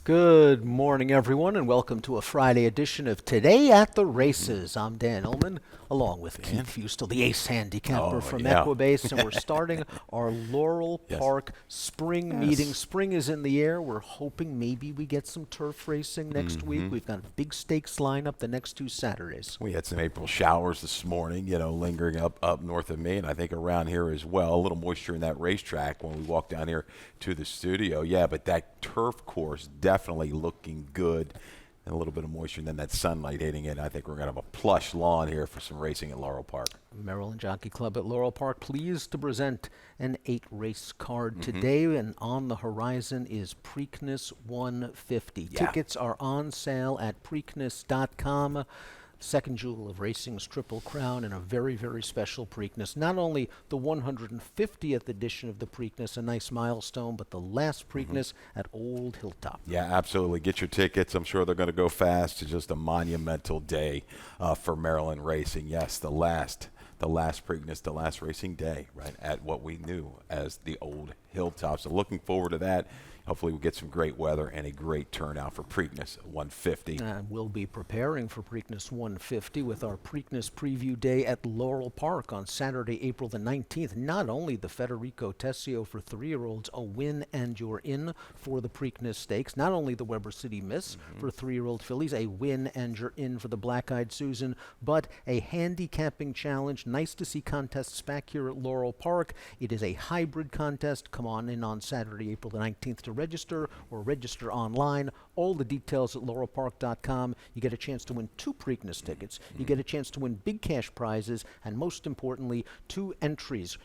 Good morning, everyone, and welcome to a Friday edition of Today at the Races. I'm Dan Ullman, along with Keith Fustel, the ace handicapper from yeah. Equibase, and we're starting our Laurel Yes. Park spring meeting. Spring is in the air. We're hoping maybe we get some turf racing next week. We've got a big stakes lineup the next 2 Saturdays. We had some April showers this morning, lingering up north of me, and I think around here as well. A little moisture in that racetrack when we walked down here to the studio. Yeah, but that turf course definitely looking good. And a little bit of moisture and then that sunlight hitting it. I think we're going to have a plush lawn here for some racing at Laurel Park. Maryland Jockey Club at Laurel Park, pleased to present an 8-race card today, and on the horizon is Preakness 150. Yeah. Tickets are on sale at Preakness.com. Second jewel of racing's Triple Crown, and a very, very special Preakness. Not only the 150th edition of the Preakness, a nice milestone, but the last Preakness at Old Hilltop. Yeah, absolutely. Get your tickets. I'm sure they're going to go fast. It's just a monumental day for Maryland racing. Yes, the last Preakness, the last racing day, right, at what we knew as the Old Hilltop. So looking forward to that. Hopefully we'll get some great weather and a great turnout for Preakness 150. We'll be preparing for Preakness 150 with our Preakness Preview Day at Laurel Park on Saturday, April the 19th. Not only the Federico Tessio for 3-year-olds, a win and you're in for the Preakness Stakes. Not only the Weber City Miss for 3-year-old fillies, a win and you're in for the Black-Eyed Susan, but a handicapping challenge. Nice to see contests back here at Laurel Park. It is a hybrid contest. Come on in on Saturday, April the 19th to register or register online. All the details at laurelpark.com. You get a chance to win 2 Preakness tickets. You get a chance to win big cash prizes, and most importantly, 2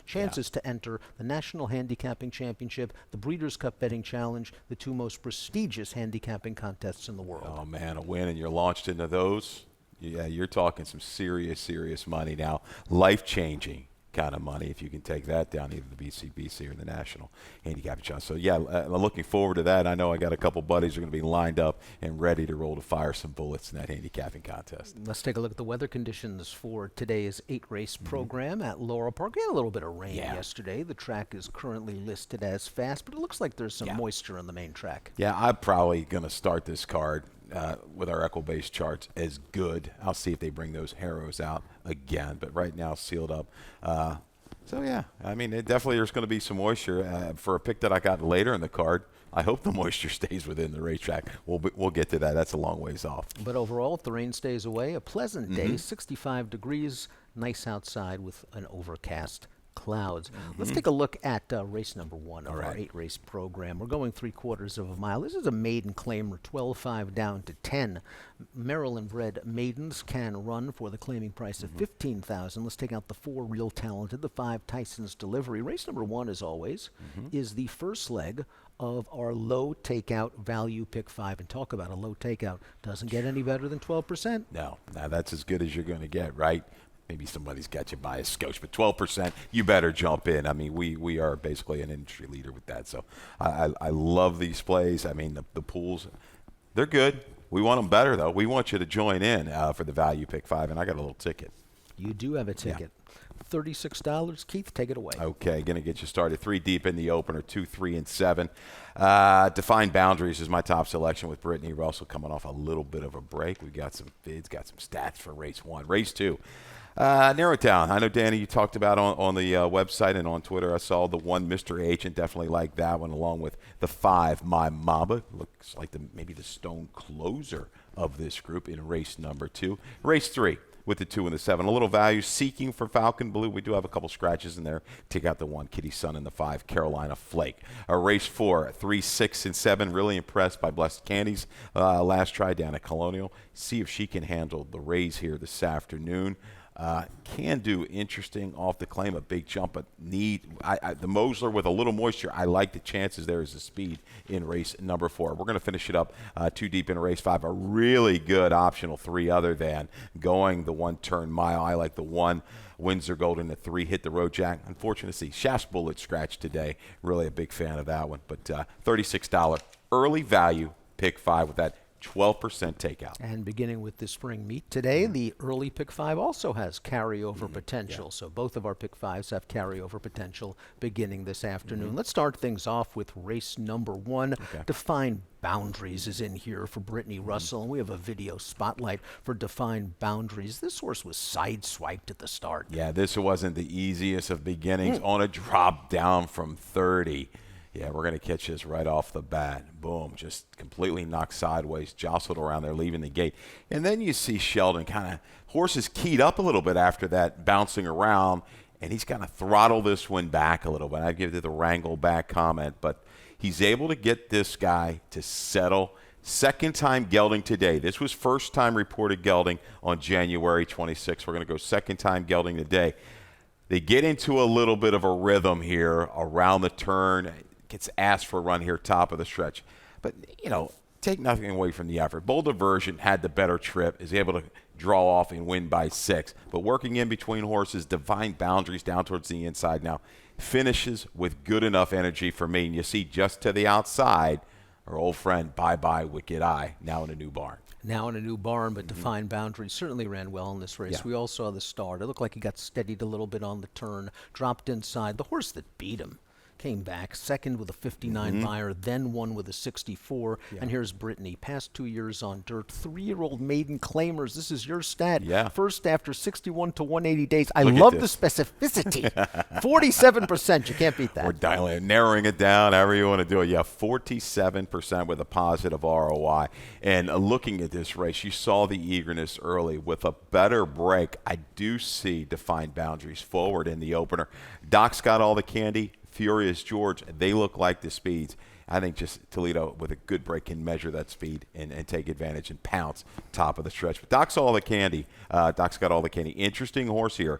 chances to enter the National Handicapping Championship, the Breeders' Cup Betting Challenge, the 2 most prestigious handicapping contests in the world. Oh, man, a win, and you're launched into those. Yeah, you're talking some serious money now. Life-changing kind of money if you can take that down, either the BCBC or the National Handicapping Challenge. So, yeah, I'm looking forward to that. I know I got a couple buddies who are going to be lined up and ready to roll to fire some bullets in that handicapping contest. Let's take a look at the weather conditions for today's 8-race program at Laurel Park. We had a little bit of rain yesterday. The track is currently listed as fast, but it looks like there's some moisture on the main track. Yeah, I'm probably going to start this card with our Equibase charts as good. I'll see if they bring those Harrows out again, but right now sealed up. So, yeah, I mean, it definitely there's going to be some moisture. For a pick that I got later in the card, I hope the moisture stays within the racetrack. We'll get to that. That's a long ways off. But overall, if the rain stays away, a pleasant day, 65 degrees, nice outside with an overcast clouds. Let's take a look at race number 1 of our 8-race program. We're going 3/4 of a mile. This is a maiden claimer, 12.5 down to 10. Maryland-bred maidens can run for the claiming price of $15,000. Let's take out the 4 Real Talented, the 5 Tyson's Delivery. Race number 1, as always, is the first leg of our low takeout value pick 5. And talk about a low takeout. Doesn't get any better than 12%. No, that's as good as you're going to get, right? Maybe somebody's got you by a scotch, but 12%, you better jump in. I mean, we are basically an industry leader with that. So I love these plays. I mean, the pools, they're good. We want them better, though. We want you to join in for the value pick 5, and I got a little ticket. You do have a ticket. $36. Keith, take it away. Okay, going to get you started 3 deep in the opener, 2, 3, and 7. Defined Boundaries is my top selection with Brittany Russell coming off a little bit of a break. We've got some bids, got some stats for race 1. Race 2. Narrow it down. I know, Danny, you talked about on the website and on Twitter. I saw the 1 Mr. Agent. Definitely like that one, along with the 5 My Mamba. Looks like maybe the stone closer of this group in race number 2. Race 3 with the 2 and the 7. A little value seeking for Falcon Blue. We do have a couple scratches in there. Take out the 1 Kitty Sun and the 5 Carolina Flake. Race 4, 3, 6, and 7. Really impressed by Blessed Candy's last try down at Colonial. See if she can handle the raise here this afternoon. Can do interesting off the claim, a big jump, but the Mosler with a little moisture. I like the chances there as the speed in race number 4. We're going to finish it up 2 deep in race 5. A really good optional 3 other than going the 1-turn mile. I like the 1 Windsor Golden, the 3 Hit the Road Jack. Unfortunate to see Shaft's Bullet scratch today. Really a big fan of that one, but $36 early value pick 5 with that 12% takeout. And beginning with the spring meet today, the early pick five also has carryover potential. Yeah. So both of our pick fives have carryover potential beginning this afternoon. Let's start things off with race number one. Okay. Defined Boundaries is in here for Brittany Russell, and we have a video spotlight for Defined Boundaries. This horse was sideswiped at the start. Yeah, this wasn't the easiest of beginnings on a drop down from 30. Yeah, we're going to catch this right off the bat. Boom, just completely knocked sideways, jostled around there, leaving the gate. And then you see Sheldon kind of, horses keyed up a little bit after that, bouncing around, and he's kind of throttled this one back a little bit. I give it the wrangle back comment, but he's able to get this guy to settle. Second time gelding today. This was first time reported gelding on January 26th. We're going to go second time gelding today. They get into a little bit of a rhythm here around the turn. Gets asked for a run here, top of the stretch. But, take nothing away from the effort. Bold Diversion had the better trip, is able to draw off and win by 6. But working in between horses, Defined Boundaries down towards the inside now, finishes with good enough energy for me. And you see just to the outside, our old friend, Bye Bye Wicked Eye, now in a new barn. Now in a new barn, but Defined Boundaries certainly ran well in this race. Yeah. We all saw the start. It looked like he got steadied a little bit on the turn, dropped inside. The horse that beat him came back second with a 59 Meyer, then won with a 64. And here's Brittany, past 2 years on dirt, 3-year-old maiden claimers. This is your stat. Yeah. First after 61 to 180 days. I Look at love the this. specificity. 47%. You can't beat that. We're dialing it, narrowing it down, however you want to do it. Yeah, 47% with a positive ROI. And looking at this race, you saw the eagerness early. With a better break, I do see Defined Boundaries forward in the opener. Doc's got all the candy. Furious George, they look like the speeds. I think just Toledo with a good break can measure that speed and take advantage and pounce top of the stretch. But Doc's all the candy. Doc's got all the candy. Interesting horse here.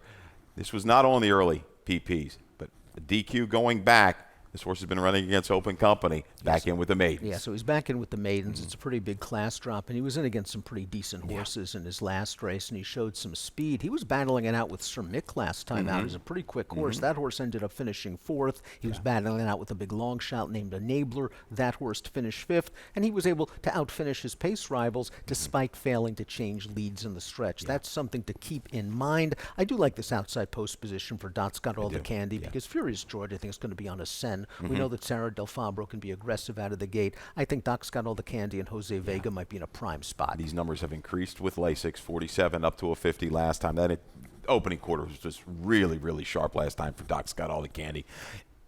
This was not on the early PPs, but the DQ going back. This horse has been running against Open Company, back in with the maidens. Yeah, so he's back in with the maidens. It's a pretty big class drop, and he was in against some pretty decent horses in his last race, and he showed some speed. He was battling it out with Sir Mick last time out. He was a pretty quick horse. That horse ended up finishing 4th. He was battling it out with a big long shot named Enabler. That horse to finish 5th, and he was able to outfinish his pace rivals despite failing to change leads in the stretch. That's something to keep in mind. I do like this outside post position for Dot's got all the candy because Furious George, I think, is going to be on a sen. We know that Sarah Del Fabro can be aggressive out of the gate. I think Doc's got all the candy, and Jose Vega might be in a prime spot. These numbers have increased with Lasix, 47 up to a 50 last time. That opening quarter was just really, really sharp last time for Doc's got all the candy.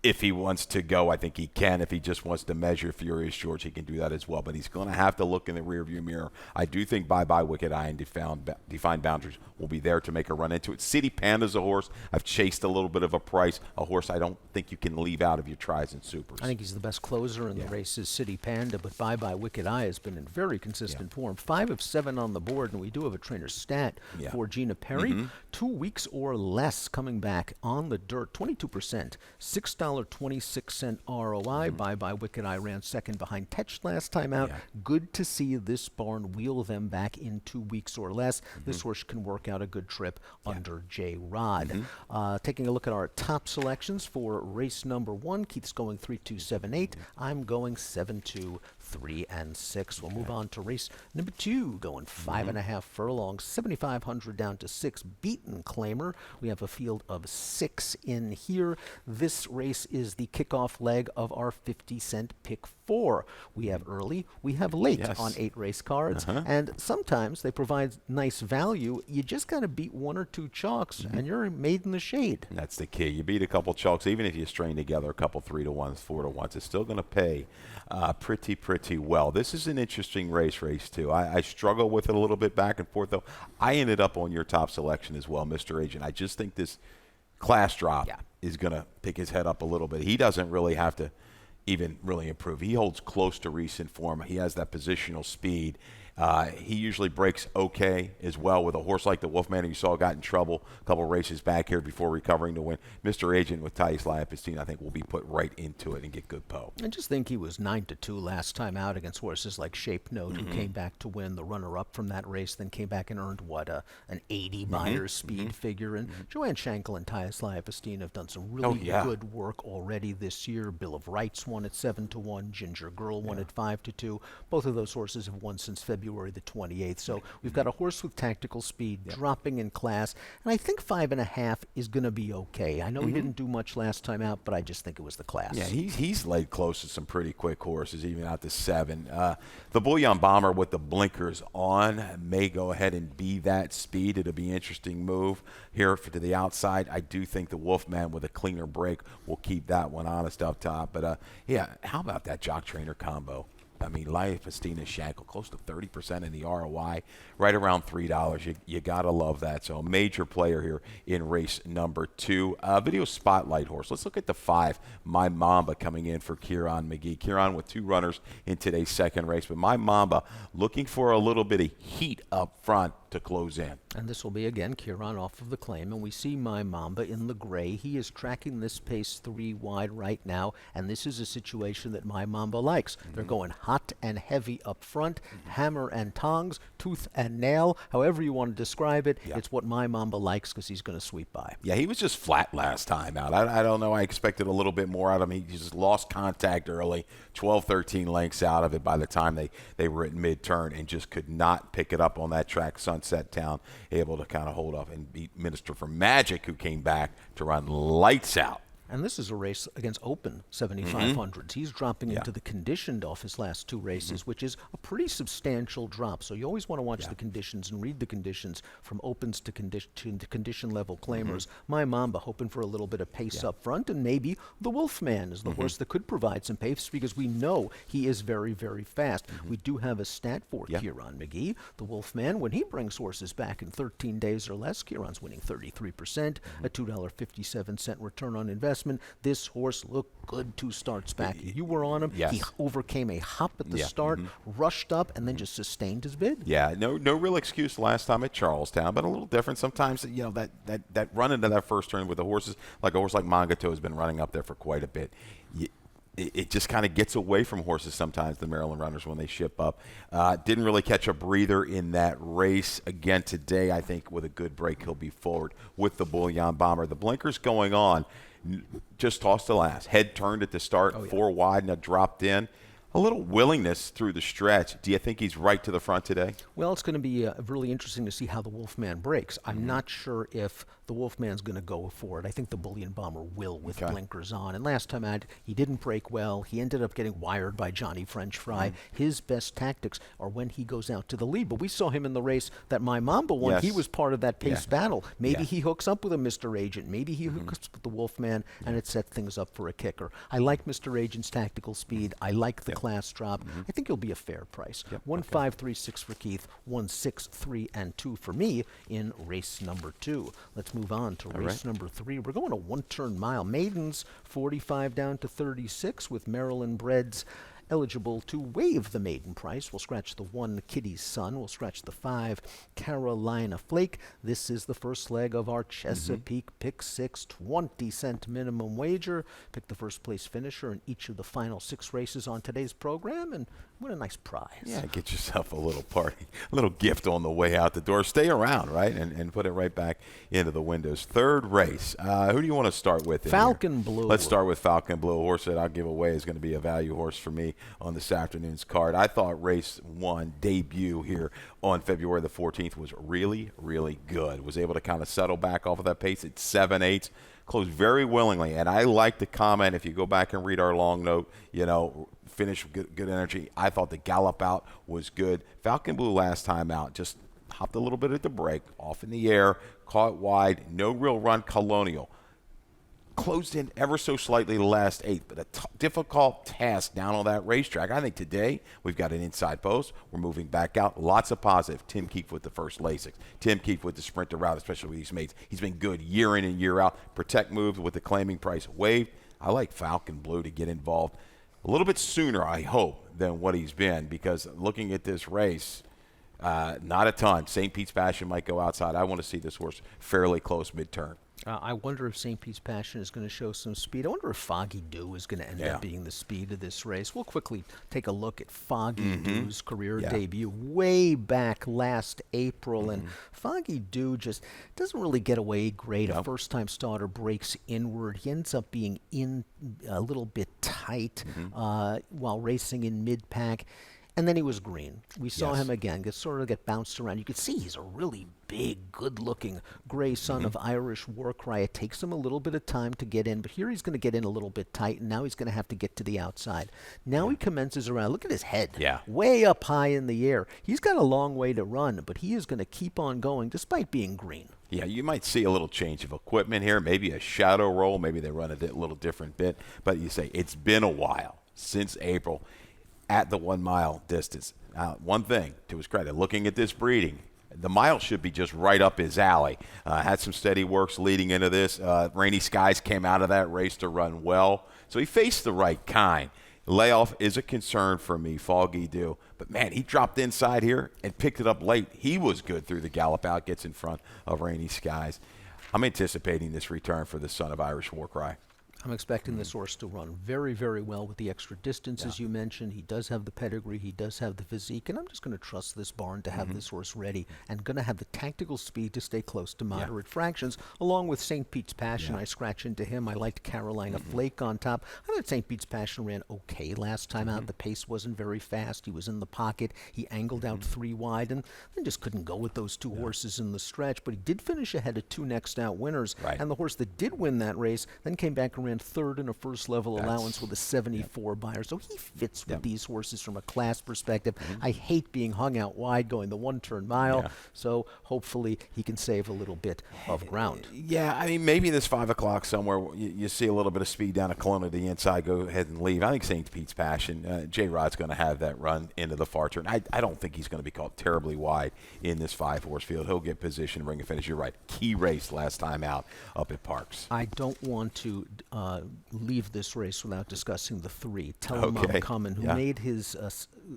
If he wants to go, I think he can. If he just wants to measure Furious George, he can do that as well. But he's going to have to look in the rearview mirror. I do think Bye Bye Wicked Eye and Defined Boundaries will be there to make a run into it. City Panda's a horse I've chased a little bit of a price. A horse I don't think you can leave out of your tries and supers. I think he's the best closer in the race is City Panda, but Bye Bye Wicked Eye has been in very consistent form. 5 of 7 on the board, and we do have a trainer stat for Gina Perry. 2 weeks or less coming back on the dirt, 22%, $6.26 ROI. Bye Bye Wicked Eye ran second behind Tetch last time out. Good to see this barn wheel them back in 2 weeks or less. This horse can work out a good trip under J. Rod. Taking a look at our top selections for race number 1. Keith's going 3-2-7-8. I'm going 7-2. 3 and 6. We'll move on to race number 2, going 5.5 furlongs, 7,500 down to 6. Beaten Claimer. We have a field of 6 in here. This race is the kickoff leg of our 50-cent pick 4. We have early, we have late on 8 race cards, and sometimes they provide nice value. You just got to beat 1 or 2 chalks, and you're made in the shade. And that's the key. You beat a couple chalks, even if you string together a couple 3-to-1s, 4-to-1s, it's still going to pay pretty well. This is an interesting race too. I struggle with it a little bit back and forth, though. I ended up on your top selection as well, Mr. Agent. I just think this class drop is going to pick his head up a little bit. He doesn't really have to even really improve. He holds close to recent form. He has that positional speed. He usually breaks okay as well with a horse like the Wolfman, who you saw got in trouble a couple races back here before recovering to win. Mr. Agent with Thais Lapistine, I think, will be put right into it and get good po. I just think he was 9-2 last time out against horses like Shape Note, who came back to win the runner-up from that race, then came back and earned an 80 Myers speed figure. And Joanne Schenkel and Thais Lapistine have done some really good work already this year. Bill of Rights won at 7-1. Ginger Girl won at 5-2. Both of those horses have won since February the 28th. So we've got a horse with tactical speed dropping in class, and I think 5.5 is going to be okay. I know he didn't do much last time out, but I just think it was the class. Yeah, he's laid close to some pretty quick horses, even out to 7. The Bullion Bomber with the blinkers on may go ahead and be that speed. It'll be an interesting move here to the outside. I do think the Wolfman with a cleaner break will keep that one honest up top. But, how about that jock trainer combo? I mean, Lapistine Schenkel, close to 30% in the ROI, right around $3. You got to love that. So a major player here in race number 2. Video Spotlight horse. Let's look at the 5, My Mamba, coming in for Kieran McGee. Kieran with 2 runners in today's second race. But My Mamba looking for a little bit of heat up front to close in. And this will be, again, Kieran off of the claim. And we see My Mamba in the gray. He is tracking this pace 3 wide right now. And this is a situation that My Mamba likes. They're going hot and heavy up front, hammer and tongs, tooth and nail, however you want to describe it. It's what My Mamba likes because he's going to sweep by. Yeah, he was just flat last time out. I don't know. I expected a little bit more out of him. He just lost contact early, 12, 13 lengths out of it by the time they were at mid-turn, and just could not pick it up on that track. Sunset Town able to kind of hold off and beat Minister for Magic, who came back to run lights out. And this is a race against open 7,500s. He's dropping into the conditioned off his last 2 races, which is a pretty substantial drop. So you always want to watch the conditions and read the conditions from opens to condition level claimers. My Mamba hoping for a little bit of pace up front, and maybe the Wolfman is the horse that could provide some pace because we know he is very, very fast. We do have a stat for Kieran McGee. The Wolfman, when he brings horses back in 13 days or less, Kieran's winning 33%, a $2.57 return on investment. This horse looked good 2 starts back. You were on him. He overcame a hop at the start, rushed up, and then just sustained his bid. Yeah, no real excuse last time at Charlestown, but a little different. Sometimes, that run into that first turn with the horses, like a horse like Mangato has been running up there for quite a bit. It just kind of gets away from horses sometimes, the Maryland runners, when they ship up. Didn't really catch a breather in that race. Again today, I think with a good break, he'll be forward with the Bullion Bomber. The blinkers going on. Just tossed the last. Head turned at the start, 4 wide, and it dropped in. A little willingness through the stretch. Do you think he's right to the front today? Well, it's going to be really interesting to see how the Wolfman breaks. I'm not sure if the Wolfman's going to go for it. I think the Bullion Bomber will with blinkers on. And last time out, he didn't break well. He ended up getting wired by Johnny French Fry. His best tactics are when he goes out to the lead. But we saw him in the race that My Mamba won. He was part of that pace battle. Maybe he hooks up with a Mr. Agent. Maybe he hooks up with the Wolfman, and it set things up for a kicker. I like Mr. Agent's tactical speed. I like the class drop. I think it'll be a fair price. 1-5-3-6 for Keith, 1-6-3-2 for me in race number 2. Let's move on to race number 3. We're going a 1-turn mile. Maidens 45 down to 36 with Maryland breds eligible to waive the maiden price. We'll scratch the 1 Kitty's Son. We'll scratch the 5 Carolina Flake. This is the first leg of our Chesapeake Pick 6 20-cent minimum wager. Pick the first place finisher in each of the final 6 races on today's program and win a nice prize. Yeah, get yourself a little party, a little gift on the way out the door. Stay around, right, and put it right back into the windows. Third race. Who do you want to start with? Falcon Blue. Let's start with Falcon Blue. A horse that I'll give away is going to be a value horse for me on this afternoon's card. I thought race 1 debut here on February the 14th was really, really good. Was able to kind of settle back off of that pace at 7/8. Closed very willingly, and I like to comment, if you go back and read our long note, finish good energy. I thought the gallop out was good. Falcon Blue last time out just hopped a little bit at the break, off in the air, caught wide, no real run. Colonial closed in ever so slightly the last 8, but a difficult task down on that racetrack. I think today we've got an inside post. We're moving back out. Lots of positive. Tim Keefe with the first Lasix. Tim Keefe with the sprinter route, especially with these mates. He's been good year in and year out. Protect moves with the claiming price waived. I like Falcon Blue to get involved a little bit sooner, I hope, than what he's been, because looking at this race, Not a ton. St. Pete's Passion might go outside. I want to see this horse fairly close mid-turn. I wonder if St. Pete's Passion is going to show some speed. I wonder if Foggy Dew is going to end up being the speed of this race. We'll quickly take a look at Foggy Dew's career debut way back last April. And Foggy Dew just doesn't really get away great. A first-time starter breaks inward. He ends up being in a little bit tight while racing in mid-pack. And then he was green. We saw him again, get bounced around. You could see he's a really big, good-looking gray son of Irish war cry. It takes him a little bit of time to get in, but here he's going to get in a little bit tight, and now he's going to have to get to the outside. Now he commences around. Look at his head. Way up high in the air. He's got a long way to run, but he is going to keep on going despite being green. Yeah, you might see a little change of equipment here, maybe a shadow roll. Maybe they run a little different bit. But you say it's been a while since April at the 1 mile distance. One thing to his credit, looking at this breeding, the mile should be just right up his alley. Had some steady works leading into this. Rainy Skies came out of that race to run well. So he faced the right kind. Layoff is a concern for me, Foggy Dew. But, man, he dropped inside here and picked it up late. He was good through the gallop out, gets in front of Rainy Skies. I'm anticipating this return for the son of Irish war cry. I'm expecting this horse to run very, very well with the extra distance, as you mentioned. He does have the pedigree. He does have the physique. And I'm just going to trust this barn to have this horse ready and going to have the tactical speed to stay close to moderate fractions, along with St. Pete's Passion. I scratch into him. I liked Carolina Flake on top. I thought St. Pete's Passion ran okay last time out. The pace wasn't very fast. He was in the pocket. He angled out 3 wide and then just couldn't go with those 2 horses in the stretch. But he did finish ahead of 2 next out winners. And the horse that did win that race then came back and ran third in a first level allowance with a 74 buyer. So he fits with these horses from a class perspective. I hate being hung out wide going the 1-turn mile. So hopefully he can save a little bit of ground. Yeah, I mean, maybe this 5 o'clock somewhere, you see a little bit of speed down a Kelowna to the inside, go ahead and leave. I think St. Pete's Passion, J-Rod's going to have that run into the far turn. I don't think he's going to be caught terribly wide in this 5-horse field. He'll get position, bring a finish. You're right. Key race last time out up at Parks. I don't want to leave this race without discussing the 3. Tell him I'm coming, who made his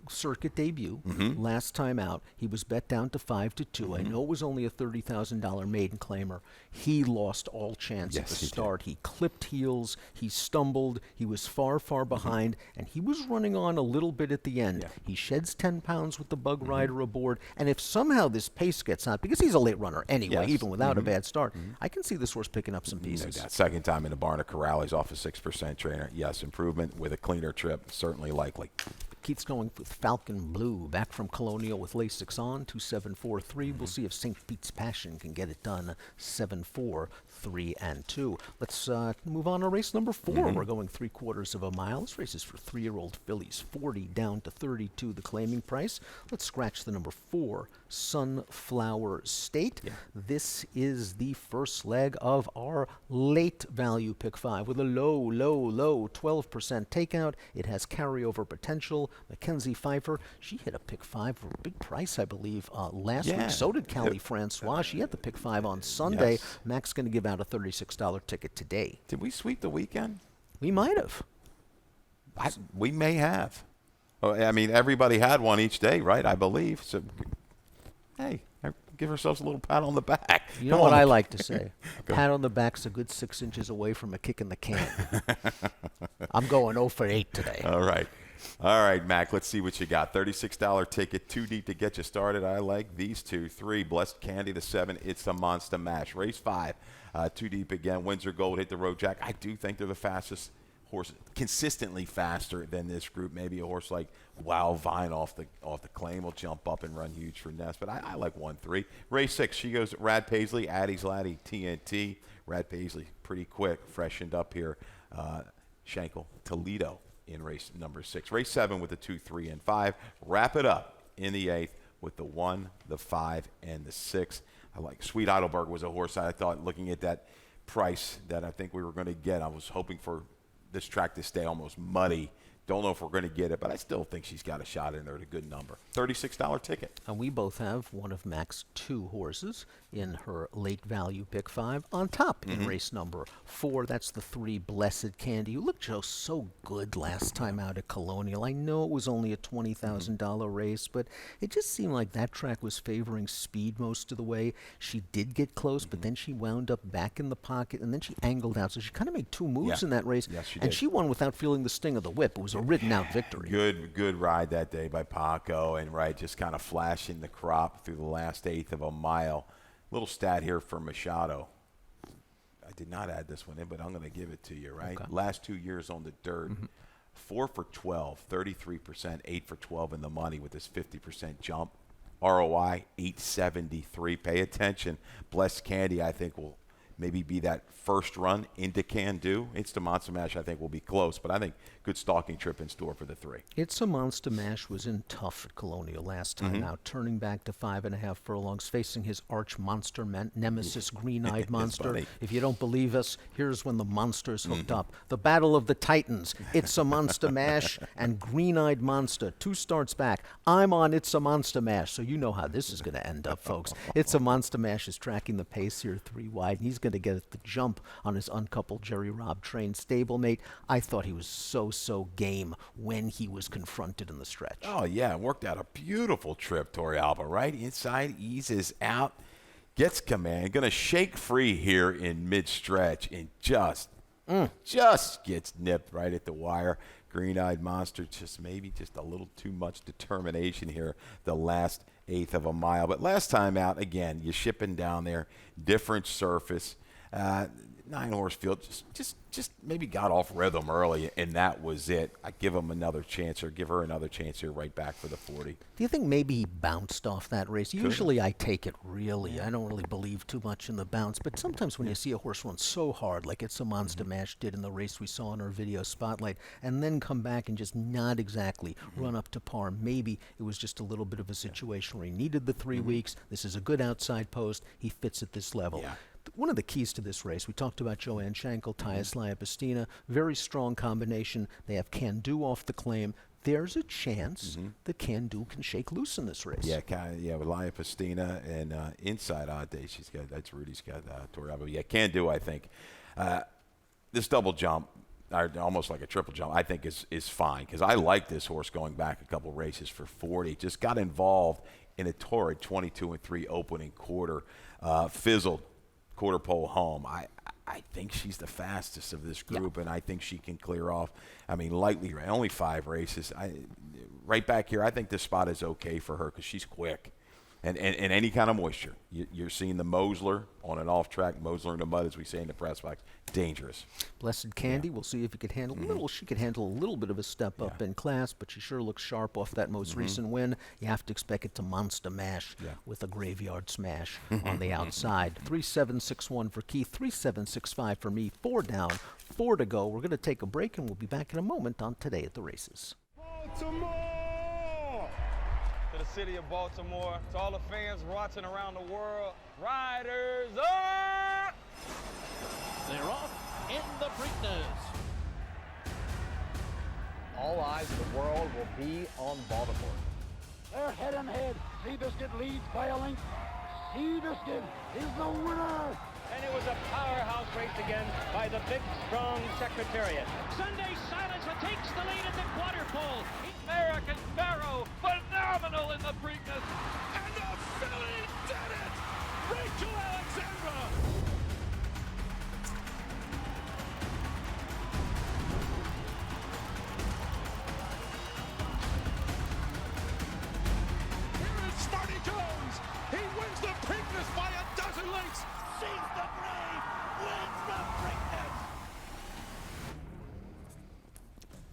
circuit debut last time out. He was bet down to 5-2. I know it was only a $30,000 maiden claimer. He lost all chance at the start. He clipped heels. He stumbled. He was far, far behind, and he was running on a little bit at the end. He sheds 10 pounds with the bug rider aboard, and if somehow this pace gets out, because he's a late runner anyway, even without a bad start, I can see this horse picking up some pieces. No doubt. Second time in the barn, a corral. He's off a 6% trainer. Yes, improvement with a cleaner trip, certainly likely. Keith's going with Falcon Blue, back from Colonial with Lasix on, 2-7-4-3. We'll see if St. Pete's Passion can get it done, 7-4-3-2. Let's move on to race number 4. We're going 3/4 of a mile. This race is for 3-year-old fillies, 40 down to 32, the claiming price. Let's scratch the number 4, Sunflower State. This is the first leg of our late value pick 5 with a low 12% takeout. It has carryover potential. Mackenzie Pfeiffer, she hit a pick 5 for a big price, I believe, last week. So did Callie Francois. She had the pick 5 on Sunday. Mac's going to give out a $36 ticket today. Did we sweep the weekend? We might have. We may have. I mean, everybody had one each day, right? I believe. So, hey, give ourselves a little pat on the back. You know what I like to say? A pat on the back's a good 6 inches away from a kick in the can. I'm going 0 for 8 today. All right. All right, Mac, let's see what you got. $36 ticket, 2 deep to get you started. I like these 2. 3, Blessed Candy, the 7, It's a Monster Mash. Race 5, 2 deep again. Windsor Gold hit the road, Jack. I do think they're the fastest horse, consistently faster than this group. Maybe a horse like Wow Vine off the claim will jump up and run huge for Nest. But I like 1-3. Race 6, she goes Rad Paisley, Addie's Laddie, TNT. Rad Paisley, pretty quick, freshened up here. Schenkel, Toledo in race number 6. Race 7 with the 2, 3, and 5. Wrap it up in the 8th with the 1, the 5, and the 6. I like Sweet Heidelberg was a horse I thought, looking at that price that I think we were going to get, I was hoping for this track to stay almost muddy Don't know if we're going to get it, but I still think she's got a shot in there at a good number. $36 ticket. And we both have one of Mac's 2 horses in her late value pick 5 on top in race number 4. That's the 3 Blessed Candy, who looked just so good last time out at Colonial. I know it was only a $20,000 race, but it just seemed like that track was favoring speed most of the way. She did get close, but then she wound up back in the pocket, and then she angled out. So she kind of made 2 moves in that race, Yes, she and did. she won without feeling the sting of the whip. It was a ridden-out victory. Good ride that day by Paco, and just kind of flashing the crop through the last eighth of a mile. Little stat here for Machado. I did not add this one in, but I'm going to give it to you, right? Okay. Last 2 years on the dirt, 4 for 12, 33%, 8 for 12 in the money with this 50% jump. ROI, 873. Pay attention. Blessed Candy, I think, will maybe be that first run into Can Do. It's the Monster Mash, I think, will be close, but I think good stalking trip in store for the 3. It's a Monster Mash was in tough at Colonial last time out, turning back to 5.5 furlongs, facing his arch monster nemesis, Green-Eyed Monster. funny. If you don't believe us, here's when the monsters hooked up. The Battle of the Titans, It's a Monster Mash, and Green-Eyed Monster, 2 starts back. I'm on It's a Monster Mash, so you know how this is going to end up, folks. It's a Monster Mash is tracking the pace here 3 wide, and he's going to get the jump on his uncoupled Jerry Robb trained stablemate. I thought he was so game when he was confronted in the stretch. Oh, yeah, it worked out a beautiful trip, Torrealba, right? Inside, eases out, gets command, going to shake free here in mid-stretch, and just gets nipped right at the wire. Green-Eyed Monster, maybe just a little too much determination here the last eighth of a mile. But last time out, again, you're shipping down there, different surface. 9-horse field, just maybe got off rhythm early, and that was it. I give him another chance, or give her another chance here right back for the 40. Do you think maybe he bounced off that race? Usually I take it really. I don't really believe too much in the bounce, but sometimes when you see a horse run so hard, like It's a Monster Mash did in the race we saw in our video spotlight, and then come back and just not exactly run up to par, maybe it was just a little bit of a situation where he needed the 3 weeks. This is a good outside post. He fits at this level. Yeah. One of the keys to this race, we talked about Joanne Schenkel, Tyus Liapestina, very strong combination. They have Can Do off the claim. There's a chance that Can Do can shake loose in this race. Yeah, with Liapestina and inside Odd Day, that's Rudy's got Torrealba. Yeah, Can Do, I think. This double jump, or almost like a triple jump, I think is fine, because I like this horse going back a couple races for 40. Just got involved in a torrid 22-3 opening quarter, fizzled quarter pole home. I think she's the fastest of this group, and I think she can clear off. I mean, lightly, only 5 races. Right back here, I think this spot is okay for her because she's quick. And any kind of moisture. You're seeing the Mosler on an off-track, Mosler in the mud, as we say in the press box. Dangerous. Blessed Candy, we'll see if he could handle she could handle a little bit of a step up in class, but she sure looks sharp off that most recent win. You have to expect it to Monster Mash with a graveyard smash on the outside. 3761 for Keith, 3765 for me. 4 down, 4 to go. We're going to take a break, and we'll be back in a moment on Today at the Races. Baltimore! To the city of Baltimore, to all the fans watching around the world, riders up! They're off in the Preakness. All eyes of the world will be on Baltimore. They're head and head. Seabiscuit leads by a length. Seabiscuit is the winner. And it was a powerhouse race again by the big, strong Secretariat. Sunday Silence takes the lead at the quarter pole. American Pharaoh, phenomenal in the Preakness. And the filly did it! Rachel Alexandra! Here is Smarty Jones. He wins the Preakness by a dozen lengths. She's the brave, wins the Preakness.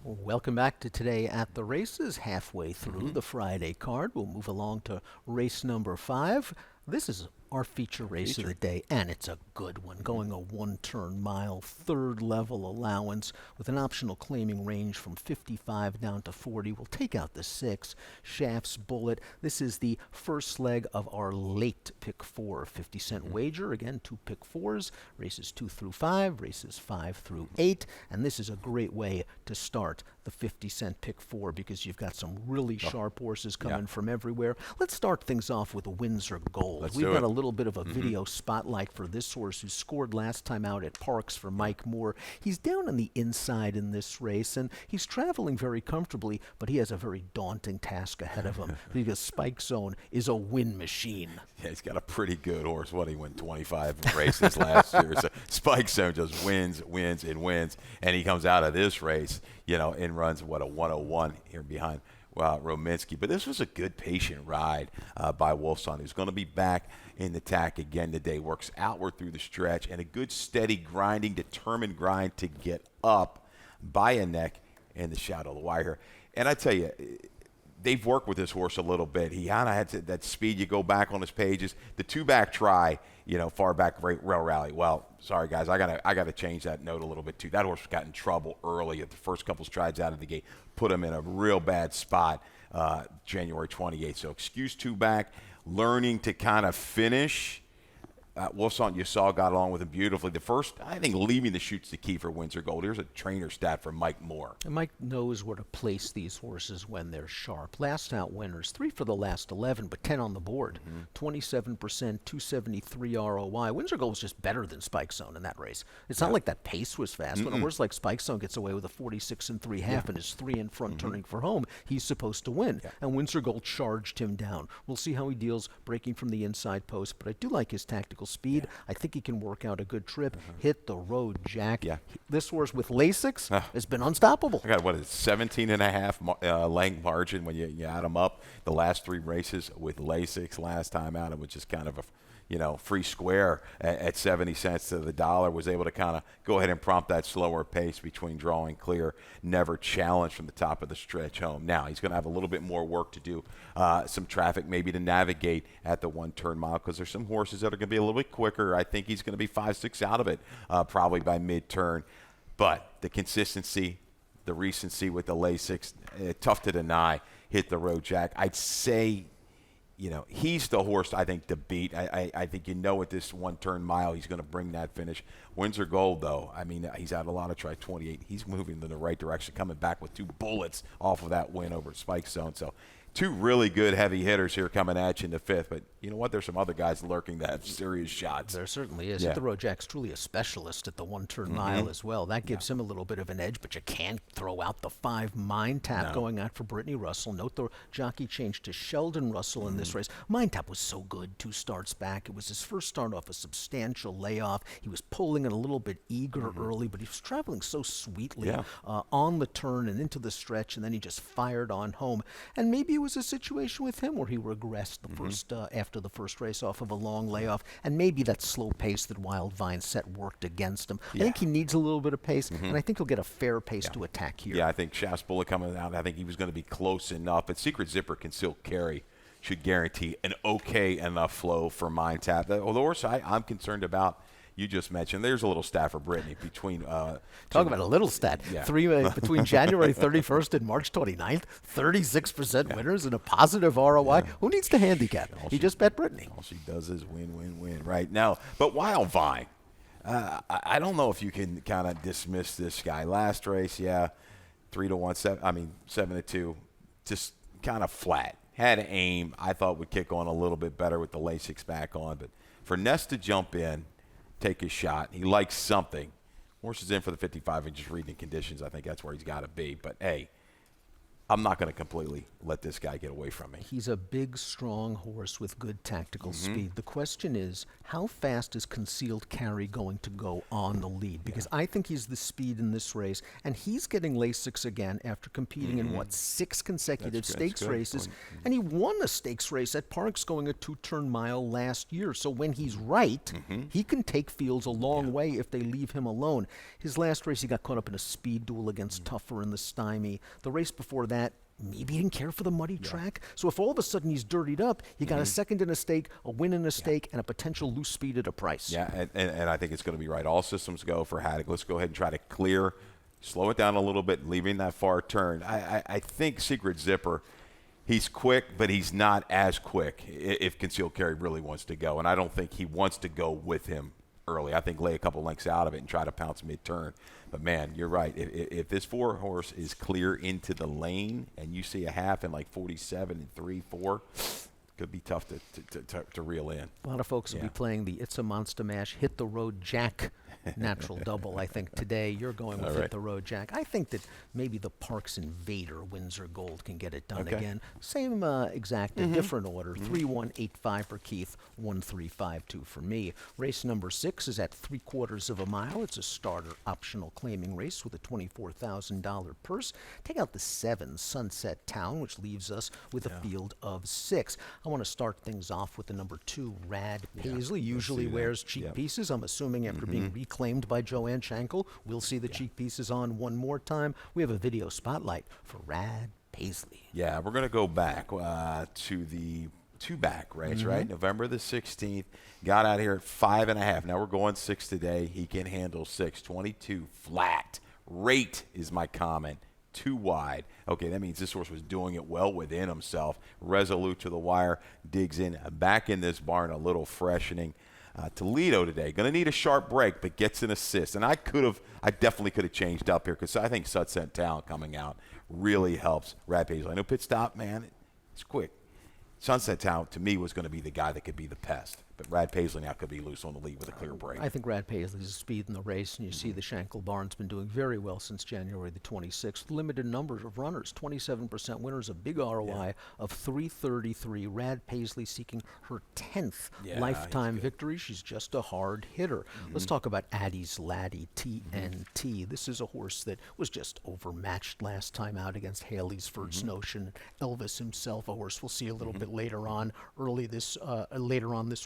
Welcome back to Today at the Races. Halfway through the Friday card, we'll move along to race number 5. This is Our feature race of the day, and it's a good one, going a one-turn mile, third level allowance with an optional claiming range from 55 down to 40. We'll take out the 6, Shaft's Bullet. This is the first leg of our late pick 4 50-cent wager. Again, 2 pick 4s, races 2 through 5, races 5 through 8, and this is a great way to start the 50-cent pick 4 because you've got some really sharp horses coming from everywhere. Let's start things off with a Windsor Gold. We've got a little bit of a video spotlight for this horse who scored last time out at Parks for Mike Moore. He's down on the inside in this race, and he's traveling very comfortably, but he has a very daunting task ahead of him because Spike Zone is a win machine. Yeah, he's got a pretty good horse. What, he won 25 races last year. So Spike Zone just wins, and he comes out of this race, and runs, a 101 here behind Rominski. But this was a good patient ride by Wolfson, who's going to be back in the tack again today. Works outward through the stretch, and a good, steady, grinding, determined grind to get up by a neck in the shadow of the wire here. And I tell you, they've worked with this horse a little bit. He kind of had that speed. You go back on his pages. The 2-back try, far back rail rally. Well, sorry guys, I gotta change that note a little bit too. That horse got in trouble early at the first couple strides out of the gate. Put him in a real bad spot January 28th. So excuse 2-back, learning to kind of finish. Wolfson, you saw, got along with him beautifully. The first, I think, leaving the chute's the key for Windsor Gold. Here's a trainer stat for Mike Moore. And Mike knows where to place these horses when they're sharp. Last out winners, 3 for the last 11, but 10 on the board. 27%, 273 ROI. Windsor Gold was just better than Spike Zone in that race. It's not like that pace was fast. When a horse like Spike Zone gets away with a 46 and 3/2 and is 3 in front turning for home, he's supposed to win. And Windsor Gold charged him down. We'll see how he deals breaking from the inside post, but I do like his tactical speed. I think he can work out a good trip. Hit the road, Jack. This horse with Lasix has been unstoppable. I got, 17.5 length margin when you add them up. The last 3 races with Lasix last time out, it was just kind of a free square at 70 cents to the dollar. Was able to kind of go ahead and prompt that slower pace between draw and clear. Never challenged from the top of the stretch home. Now he's going to have a little bit more work to do, some traffic maybe to navigate at the 1-turn mile, because there's some horses that are going to be a little bit quicker. I think he's going to be 5-6 out of it probably by mid-turn. But the consistency, the recency with the Lasix, tough to deny. Hit the road, Jack. I'd say, he's the horse I think to beat. I think at this 1-turn mile he's going to bring that finish. Windsor Gold, though, he's had a lot of try 28. He's moving in the right direction, coming back with 2 bullets off of that win over Spike Zone. So 2 really good heavy hitters here coming at you in the 5th. But you know what? There's some other guys lurking that have serious shots. There certainly is. Hit the road, Jack's truly a specialist at the 1-turn mile as well. That gives him a little bit of an edge, but you can't throw out the 5 Mind Tap going out for Brittany Russell. Note the jockey changed to Sheldon Russell in this race. Mind Tap was so good 2 starts back. It was his first start off a substantial layoff. He was pulling it a little bit eager early, but he was traveling so sweetly on the turn and into the stretch, and then he just fired on home. And maybe it was a situation with him where he regressed the first after the first race off of a long layoff, and maybe that slow pace that Wild Vine set worked against him. I think he needs a little bit of pace, and I think he'll get a fair pace to attack here. Yeah, I think Shaft's Bullet coming out, I think he was going to be close enough, but Secret Zipper can still carry, should guarantee an okay enough flow for Mind Tap. The horse I'm concerned about, you just mentioned, there's a little stat for Brittany between talk about a little stat. Between January 31st and March 29th, 36% winners and a positive ROI. Who needs to handicap? He just bet Brittany. All she does is win right now. But Wild Vine, I don't know if you can kind of dismiss this guy. Last race, 3-1, 7-2, just kind of flat. Had aim. I thought would kick on a little bit better with the Lasix back on, but for Ness to jump in, take his shot. He likes something. Horse is in for the 55 and just reading conditions. I think that's where he's got to be. But, hey, I'm not going to completely let this guy get away from me. He's a big, strong horse with good tactical speed. The question is, how fast is Concealed Carry going to go on the lead? Because I think he's the speed in this race, and he's getting Lasix again after competing in, 6 consecutive stakes races. And he won a stakes race at Parks going a 2-turn mile last year. So when he's right, he can take fields a long way if they leave him alone. His last race, he got caught up in a speed duel against Tougher in the Stymie. The race before that, Maybe he didn't care for the muddy track. So if all of a sudden he's dirtied up, you got a second in a stake, a win in a stake, and a potential loose speed at a price. Yeah, and I think it's going to be right. All systems go for Haddock. Let's go ahead and try to clear, slow it down a little bit, leaving that far turn. I think Secret Zipper, he's quick, but he's not as quick if Concealed Carry really wants to go. And I don't think he wants to go with him early. I think lay a couple lengths out of it and try to pounce mid-turn. But, man, you're right. If this 4-horse is clear into the lane and you see a half in like 47 and 3, 4, could be tough to reel in. A lot of folks will be playing the It's a Monster Mash, Hit the Road Jack natural double, I think, today. You're going with Hit the Road Jack. I think that maybe the Parks Invader, Windsor Gold, can get it done again. Same exact, different order. 3-1-8-5 for Keith, 1-3-5-2 for me. Race number 6 is at 3/4 of a mile. It's a starter optional claiming race with a $24,000 purse. Take out the 7, Sunset Town, which leaves us with a field of 6. I want to start things off with the number 2, Rad Paisley. Usually wears cheek pieces. I'm assuming after being reclaimed by Joanne Schenkel, we'll see the cheek pieces on one more time. We have a video spotlight for Rad Paisley. Yeah, we're going to go back to the 2-back race, right? November the 16th. Got out here at 5.5. Now we're going 6 today. He can handle 6. 22 flat. Rate is my comment. Too wide. Okay, that means this horse was doing it well within himself. Resolute to the wire. Digs in. Back in this barn, a little freshening. Toledo today, going to need a sharp break, but gets an assist. And I definitely could have changed up here because I think Sunset Town coming out really helps Rad Paisley. I know pit stop, man, it's quick. Sunset Town, to me, was going to be the guy that could be the pest. But Rad Paisley now could be loose on the lead with a clear break. I think Rad Paisley's the speed in the race, and you see the Schenkel barn's been doing very well since January the 26th. Limited numbers of runners, 27% winners, a big ROI of 333. Rad Paisley seeking her 10th lifetime victory. She's just a hard hitter. Let's talk about Addie's Laddie, TNT. This is a horse that was just overmatched last time out against Haley's First Notion. Elvis himself, a horse we'll see a little bit later on this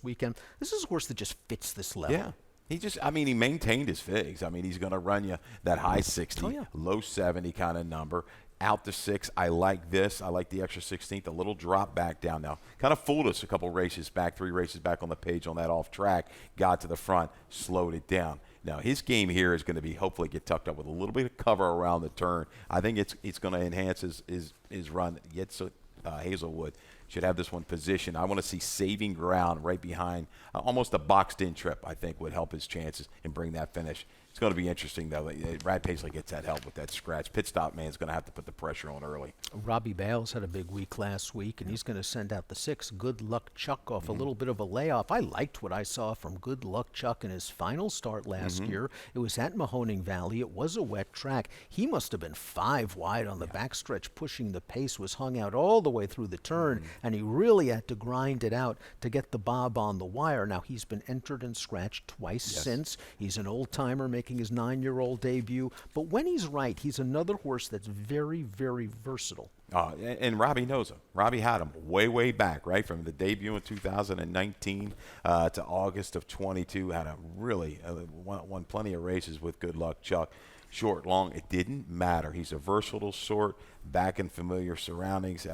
weekend. This is a horse that just fits this level. Yeah. He maintained his figs. I mean, he's going to run you that high 60, low 70 kind of number. Out to 6. I like this. I like the extra 16th. A little drop back down now. Kind of fooled us a couple races back, 3 races back on the page on that off track. Got to the front, slowed it down. Now, his game here is going to be hopefully get tucked up with a little bit of cover around the turn. I think it's going to enhance his run. Gets Hazelwood. Should have this one positioned. I want to see saving ground right behind almost a boxed-in trip, I think, would help his chances and bring that finish. It's going to be interesting, though. Rad Paisley gets that help with that scratch. Pit stop man's going to have to put the pressure on early. Robbie Bales had a big week last week, and he's going to send out the 6. Good Luck Chuck off a little bit of a layoff. I liked what I saw from Good Luck Chuck in his final start last year. It was at Mahoning Valley. It was a wet track. He must have been 5 wide on the backstretch, pushing the pace, was hung out all the way through the turn, and he really had to grind it out to get the bob on the wire. Now, he's been entered and scratched twice since. He's an old-timer making his 9-year-old debut. But when he's right, he's another horse that's very, very versatile. And Robbie knows him. Robbie had him way back, right? From the debut in 2019 to August of 22. Had a really won plenty of races with Good Luck Chuck. Short, long, it didn't matter. He's a versatile sort, back in familiar surroundings.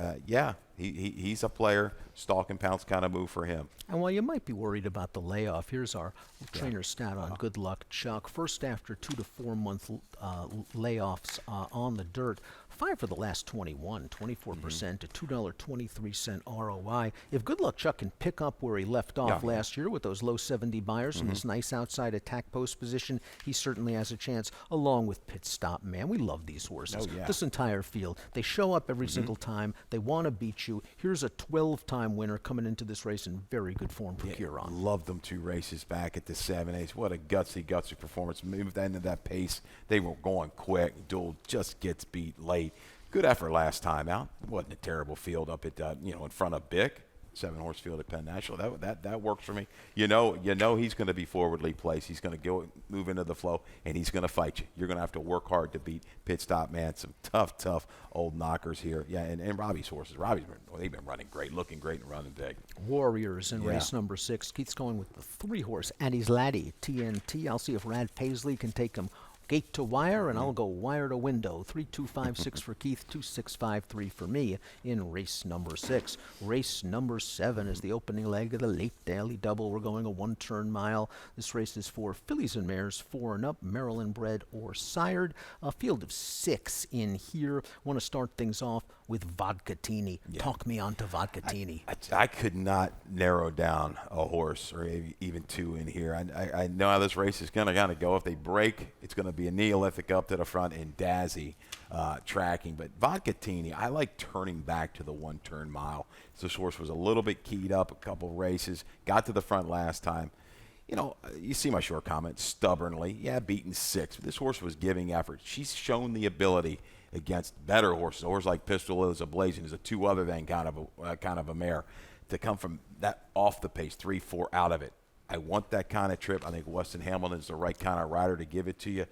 He's a player, stalk and pounce kind of move for him. And while you might be worried about the layoff, here's our trainer stat on Good Luck Chuck. First after 2 to 4 month layoffs on the dirt, 5 for the last 21, 24%, a $2.23 ROI. If Good Luck Chuck can pick up where he left off last year with those low 70 buyers and this nice outside attack post position, he certainly has a chance, along with Pit Stop Man. We love these horses. This entire field, they show up every single time. They want to beat you. Here's a 12-time winner coming into this race in very good form for Huron. Loved them 2 races back at the 7/8. What a gutsy performance. Moved into that pace. They were going quick. Duel just gets beat late. Good effort last time out. Wasn't a terrible field up at in front of Bick. 7-horse field at Penn National. That works for me. You know he's going to be forwardly placed. He's going to move into the flow, and he's going to fight you. You're going to have to work hard to beat Pit Stop Man. Some tough old knockers here. Yeah, and Robbie's horses. They've been running great, looking great, and running big. Warriors in race number 6. Keith's going with the 3-horse Addie's Laddie, TNT. I'll see if Rad Paisley can take him Gate to wire, and I'll go wire to window. 3256 for Keith, 2653 for me in race number 6. Race number 7 is the opening leg of the late daily double. We're going a 1-turn mile. This race is for fillies and mares 4 and up, Maryland bred or sired. A field of 6 in here. Want to start things off with Vodkatini. Talk me on to Vodkatini. I could not narrow down a horse or even 2 in here. I know how this race is going to go. If they break, it's going to be a Neolithic up to the front and Dazzy tracking. But Vodkatini, I like turning back to the 1-turn mile. This horse was a little bit keyed up a couple races, got to the front last time. You know, you see my short comment, stubbornly. Beaten 6. But this horse was giving effort. She's shown the ability against better horses. A horse like Pistol is Ablazing is a 2 other than kind of a mare to come from that off the pace, 3-4 out of it. I want that kind of trip. I think Weston Hamilton is the right kind of rider to give it to you.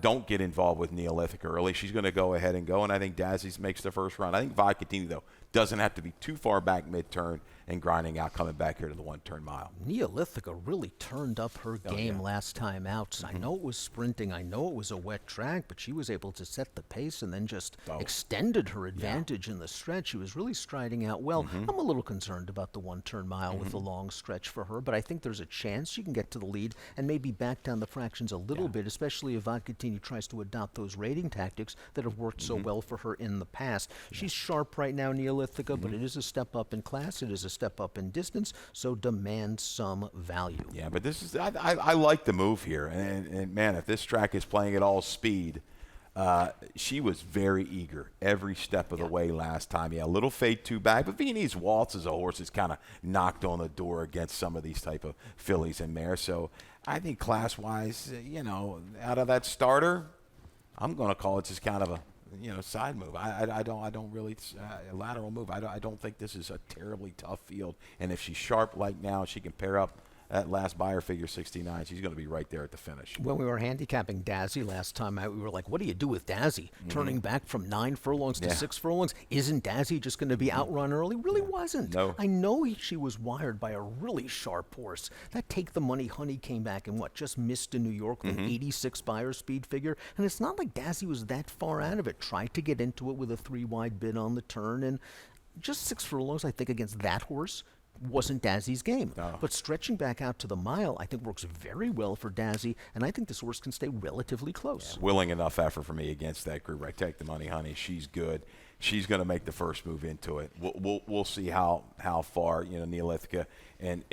Don't get involved with Neolithic early. She's going to go ahead and go, and I think Dazzy makes the first run. I think Vodkatini, though, doesn't have to be too far back mid-turn and grinding out coming back here to the 1-turn mile. Neolithica really turned up her game last time out. I know it was sprinting. I know it was a wet track, but she was able to set the pace and then just extended her advantage in the stretch. She was really striding out well. I'm a little concerned about the 1-turn mile with the long stretch for her, but I think there's a chance she can get to the lead and maybe back down the fractions a little bit, especially if Vodkatini tries to adopt those rating tactics that have worked so well for her in the past. She's sharp right now, Neolithica, but it is a step up in class. It is a step up in distance, so demand some value. Yeah, but this is I like the move here, and man, if this track is playing at all speed, she was very eager every step of the way last time. A little fade 2 back, but Viennese Waltz is a horse that's kind of knocked on the door against some of these type of fillies and mares. So I think class-wise, out of that starter, I'm going to call it just kind of a side move. I don't really a lateral move. I don't think this is a terribly tough field. And if she's sharp like now, she can pair up at last buyer figure 69. She's going to be right there at the finish. When we were handicapping Dazzy last time out, we were like, what do you do with Dazzy? Turning back from 9 furlongs to 6 furlongs? Isn't Dazzy just going to be outrun early? Really wasn't. No. I know she was wired by a really sharp horse. That Take the Money Honey came back and just missed in New York with an 86 buyer speed figure. And it's not like Dazzy was that far out of it. Tried to get into it with a 3-wide bid on the turn, and just 6 furlongs, I think, against that horse wasn't Dazzy's game. No. But stretching back out to the mile, I think works very well for Dazzy, and I think this horse can stay relatively close. Willing enough effort for me against that group. Right, Take the Money Honey. She's good. She's going to make the first move into it. We'll see how far Neolithica and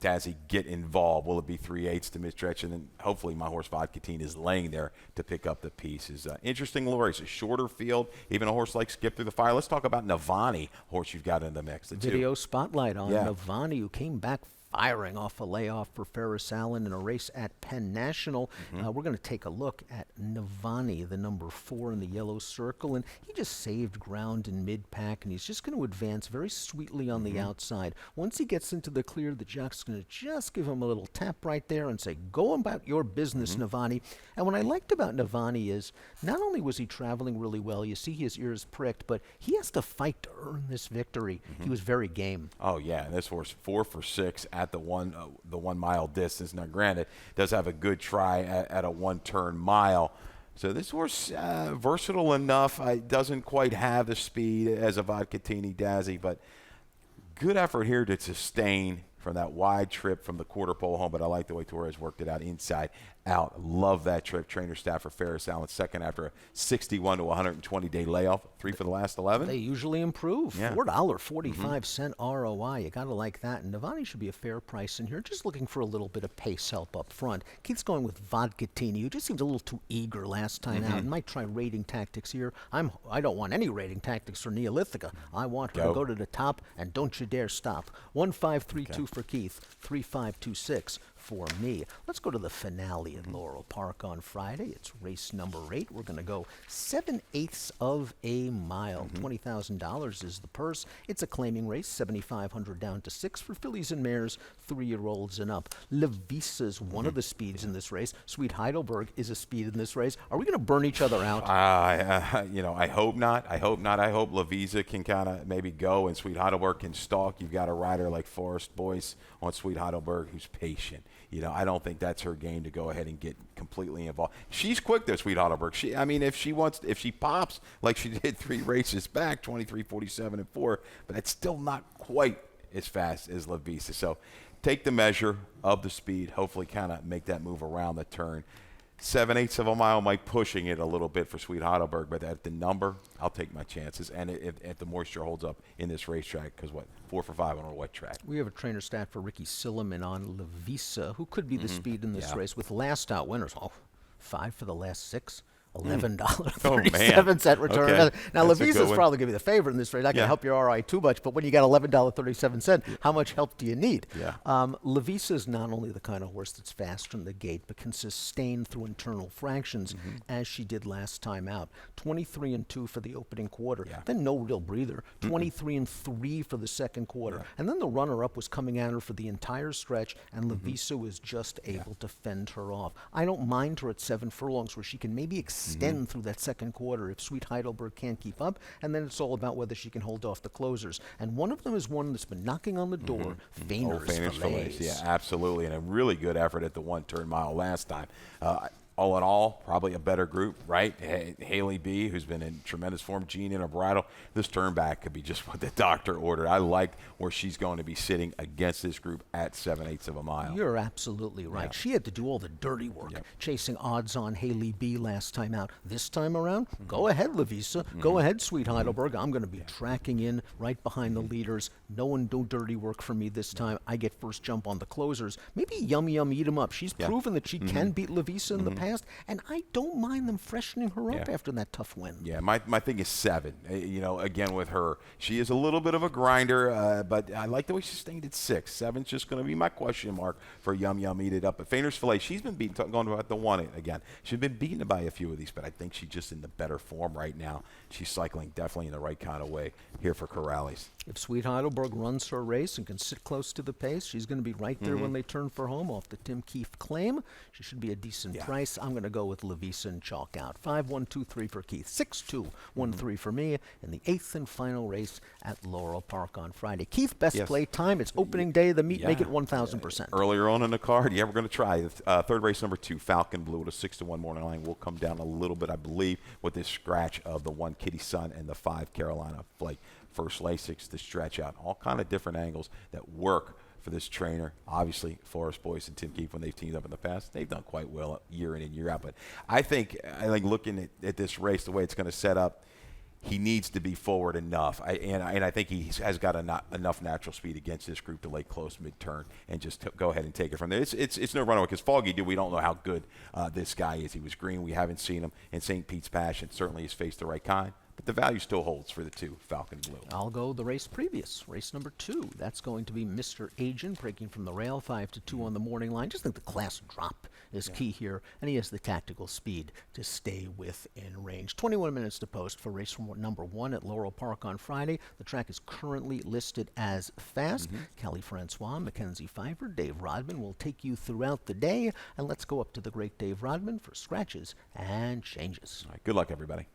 Dazzy get involved. Will it be 3/8 to mid-stretch? And then hopefully my horse Vodkatini is laying there to pick up the pieces. Interesting little race. A shorter field. Even a horse like Skip Through the Fire. Let's talk about Navani, horse you've got in the mix. Video spotlight on Navani, who came back firing off a layoff for Ferris Allen in a race at Penn National. We're going to take a look at Navani, the number 4 in the yellow circle, and he just saved ground in mid-pack, and he's just going to advance very sweetly on the outside. Once he gets into the clear, the jock's going to just give him a little tap right there and say, go about your business, Navani. And what I liked about Navani is not only was he traveling really well, you see his ears pricked, but he has to fight to earn this victory. He was very game. Oh, yeah, and this horse 4 for 6 at the 1 mile distance. Now, granted, does have a good try at a 1-turn mile. So this horse versatile enough. Doesn't quite have the speed as a Vodkatini Dazzy, but good effort here to sustain from that wide trip from the quarter pole home. But I like the way Torres worked it out inside out. Love that trip. Trainer staff for Ferris Allen, second after a 61 to 120 day layoff. 3 for the last 11. They usually improve. Yeah. $4.45 ROI. You got to like that. And Navani should be a fair price in here. Just looking for a little bit of pace help up front. Keith's going with Vodkatini, who just seemed a little too eager last time out. And might try rating tactics here. I don't want any rating tactics for Neolithica. I want her to go to the top, and don't you dare stop. 1-5-3-2 for Keith. 3-5-2-6 for me. Let's go to the finale at Laurel Park on Friday. It's race number 8. We're going to go 7/8 of a mile. $20,000 is the purse. It's a claiming race. $7,500 down to 6 for fillies and mares, 3-year-olds and up. Levisa's one of the speeds in this race. Sweet Heidelberg is a speed in this race. Are we going to burn each other out? I hope not. I hope Levisa can kind of maybe go and Sweet Heidelberg can stalk. You've got a rider like Forest Boyce on Sweet Heidelberg who's patient. I don't think that's her game to go ahead and get completely involved. She's quick though, Sweet Heidelberg. If she pops like she did 3 races back, 23, 47, and 4, but it's still not quite as fast as Lavisa. So take the measure of the speed, hopefully kind of make that move around the turn. 7/8 of a mile might pushing it a little bit for Sweet Heidelberg, but at the number, I'll take my chances. And if the moisture holds up in this racetrack, because 4 for 5 on a wet track. We have a trainer stat for Ricky Silliman on Lavisa, who could be the speed in this race with last out winners. 5 for the last 6. $11.37 return. Okay. Now, That's a Lavisa's good one. probably going to be the favorite in this race. Not going to help your RI too much, but when you got $11.37, how much help do you need? Yeah. Lavisa is not only the kind of horse that's fast from the gate, but can sustain through internal fractions, as she did last time out. 23-2 for the opening quarter. Yeah. Then no real breather. 23-3 for the second quarter. Yeah. And then the runner-up was coming at her for the entire stretch, and Lavisa was just able to fend her off. I don't mind her at 7 furlongs, where she can maybe extend through that second quarter if Sweet Heidelberg can't keep up, and then it's all about whether she can hold off the closers. And one of them is one that's been knocking on the door, Fainer's Fillets. Yeah, absolutely, and a really good effort at the 1-turn mile last time. All in all, probably a better group, right? Haley B, who's been in tremendous form, Gene in a bridle. This turn back could be just what the doctor ordered. I like where she's going to be sitting against this group at 7/8 of a mile. You're absolutely right. Yeah. She had to do all the dirty work, chasing odds on Haley B last time out. This time around, go ahead, Lavisa. Go ahead, Sweet Heidelberg. I'm going to be tracking in right behind the leaders. No one do dirty work for me this time. I get first jump on the closers. Maybe Yum Yum eat 'em up. She's proven that she can beat Lavisa in the past, and I don't mind them freshening her up after that tough win. Yeah, my thing is 7. Again with her, she is a little bit of a grinder, but I like the way she stayed at 6. 7's just going to be my question mark for Yum Yum Eat It Up. But Fainer's Filet, she's been beaten, going about the 1 again. She's been beaten by a few of these, but I think she's just in the better form right now. She's cycling definitely in the right kind of way here for Corrales. If Sweet Heidelberg runs her race and can sit close to the pace, she's going to be right there when they turn for home off the Tim Keefe claim. She should be a decent price. I'm going to go with Lavisa and chalk out. 5-1-2-3 for Keith. 6-2-1-3 for me in the 8th and final race at Laurel Park on Friday. Keith, best play time. It's opening day of the meet. Make it 1,000%. Earlier on in the card, we're going to try. Third race, number 2, Falcon Blue at a 6-1 morning line. Will come down a little bit, I believe, with this scratch of the 1 Kitty Sun and the 5 Carolina Flake. First Lasix to stretch out. All kind of different angles that work for this trainer. Obviously, Forest Boyce and Tim Keefe, when they've teamed up in the past, they've done quite well year in and year out. But I think looking at this race, the way it's going to set up, he needs to be forward enough. I think he has got enough natural speed against this group to lay close mid-turn and just go ahead and take it from there. It's no runaway because Foggy, we don't know how good this guy is. He was green. We haven't seen him. And St. Pete's Passion certainly has faced the right kind. But the value still holds for the 2, Falcon Blue. I'll go the race previous, race number 2. That's going to be Mr. Agent, breaking from the rail, 5-2 on the morning line. Just think the class drop is key here, and he has the tactical speed to stay within range. 21 minutes to post for race number 1 at Laurel Park on Friday. The track is currently listed as fast. Kelly Francois, Mackenzie Pfeiffer, Dave Rodman will take you throughout the day, and let's go up to the great Dave Rodman for scratches and changes. All right, good luck, everybody.